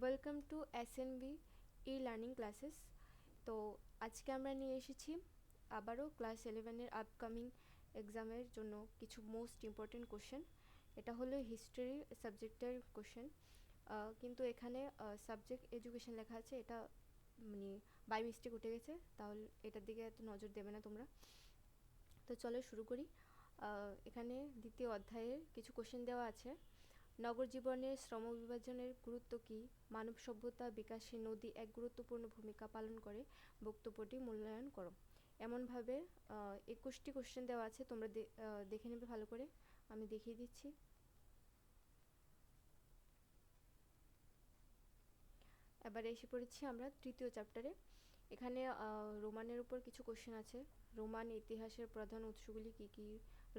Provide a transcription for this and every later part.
Welcome to SNV e learning classes. তো আজকে আমরা নিয়ে এসেছি আবারও ক্লাস 11-এর আপকামিং এক্সামের জন্য কিছু মোস্ট ইম্পর্টেন্ট কোশ্চেন। এটা হলো হিস্ট্রি সাবজেক্টের কোশ্চেন, কিন্তু এখানে সাবজেক্ট এডুকেশন লেখা আছে, এটা মানে বাই মিস্টেক উঠে গেছে, তাহলে এটার দিকে এত নজর দেবে না তোমরা। তো চলো শুরু করি। এখানে দ্বিতীয় অধ্যায়ের কিছু কোশ্চেন দেওয়া আছে। নগর জীবনের শ্রম বিভাজনের গুরুত্ব কী? মানব সভ্যতা বিকাশে নদী এক গুরুত্বপূর্ণ ভূমিকা পালন করে, বক্তব্যটি মূল্যায়ন করো। এমনভাবে 21টি কোশ্চেন দেওয়া আছে, তোমরা দেখে নেবে ভালো করে, আমি দেখিয়ে দিচ্ছি। এবারে এসে পড়েছি আমরা তৃতীয় চ্যাপ্টারে। এখানে রোমানের উপর কিছু কোশ্চেন আছে। রোমান ইতিহাসের প্রধান উৎসগুলি কী কী?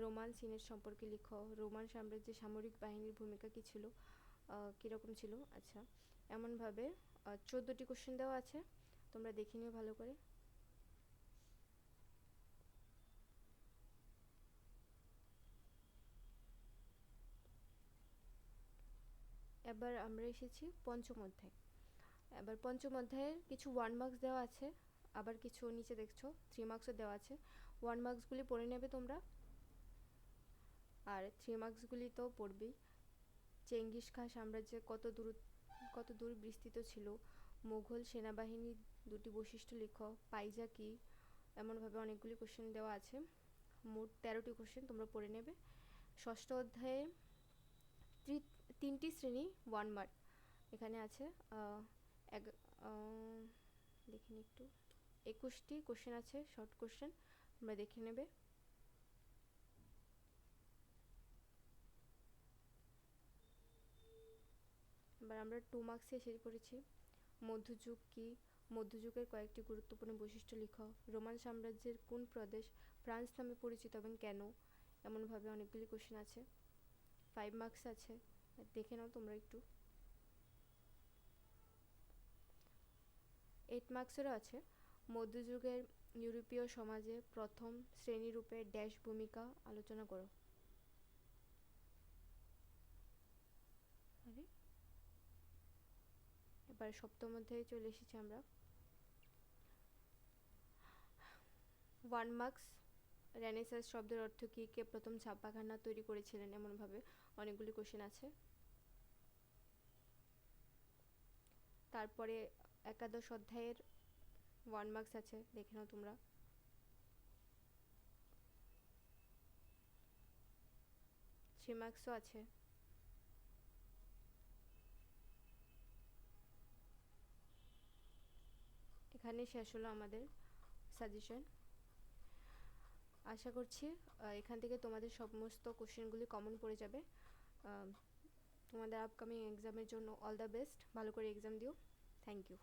রোমান সিনেট সম্পর্কে লিখো। রোমান সাম্রাজ্যের সামরিক বাহিনীর ভূমিকা কী ছিল, কীরকম ছিল। আচ্ছা, এমনভাবে 14টি কোশ্চেন দেওয়া আছে, তোমরা দেখে নিও ভালো করে। এবার আমরা এসেছি পঞ্চম অধ্যায়। এবার পঞ্চম অধ্যায়ের কিছু 1 মার্কস দেওয়া আছে, আবার কিছু নিচে দেখছো 3 মার্কসও দেওয়া আছে। 1 মার্কসগুলি পড়ে নেবে তোমরা, আর 3 মার্কসগুলি তো পড়বেই। চেঙ্গিস খাঁ সাম্রাজ্য কত দূর বিস্তৃত ছিল? মুঘল সেনাবাহিনীর দুটি বৈশিষ্ট্য লিখো। পাইজা কী? এমনভাবে অনেকগুলি কোশ্চেন দেওয়া আছে, মোট 13টি কোশ্চেন তোমরা পড়ে নেবে। ষষ্ঠ অধ্যায়ে 3টি শ্রেণী 1 মার্ক এখানে আছে। দেখিনি একটু, 21টি কোশ্চেন আছে, শর্ট কোশ্চেন, তোমরা দেখে নেবে। এবার আমরা 2 মার্কসে এসে পড়েছি। মধ্যযুগ কি? মধ্যযুগের কয়েকটি গুরুত্বপূর্ণ বৈশিষ্ট্য লিখো। রোমান সাম্রাজ্যের কোন প্রদেশ ফ্রান্স নামে পরিচিত এবং কেন? এমনভাবে অনেকগুলি কোশ্চেন আছে, 5 মার্কস আছে, দেখে নাও তোমরা একটু। 8 মার্কসেরও আছে। মধ্যযুগের ইউরোপীয় সমাজে প্রথম শ্রেণীরূপে ড্যাশ ভূমিকা আলোচনা করো। এবার সপ্তম অধ্যায়ে চলে এসেছি আমরা। 1 মার্কস, রেনেসাঁস শব্দের অর্থ কী? কে প্রথম ছাপাখানা তৈরি করেছিলেন? এমনভাবে অনেকগুলি কোশ্চেন আছে। তারপরে একাদশ অধ্যায়ের 1 মার্কস আছে, দেখে নাও তোমরা। থ্রি মার্কসও আছে। এখানে শেষ হলো আমাদের সাজেশন। আশা করছি এখান থেকে তোমাদের সমস্ত কোশ্চেনগুলি কমন পড়ে যাবে। তোমাদের আপকামিং এক্সামের জন্য অল দ্য বেস্ট, ভালো করে এক্সাম দিও। Thank you.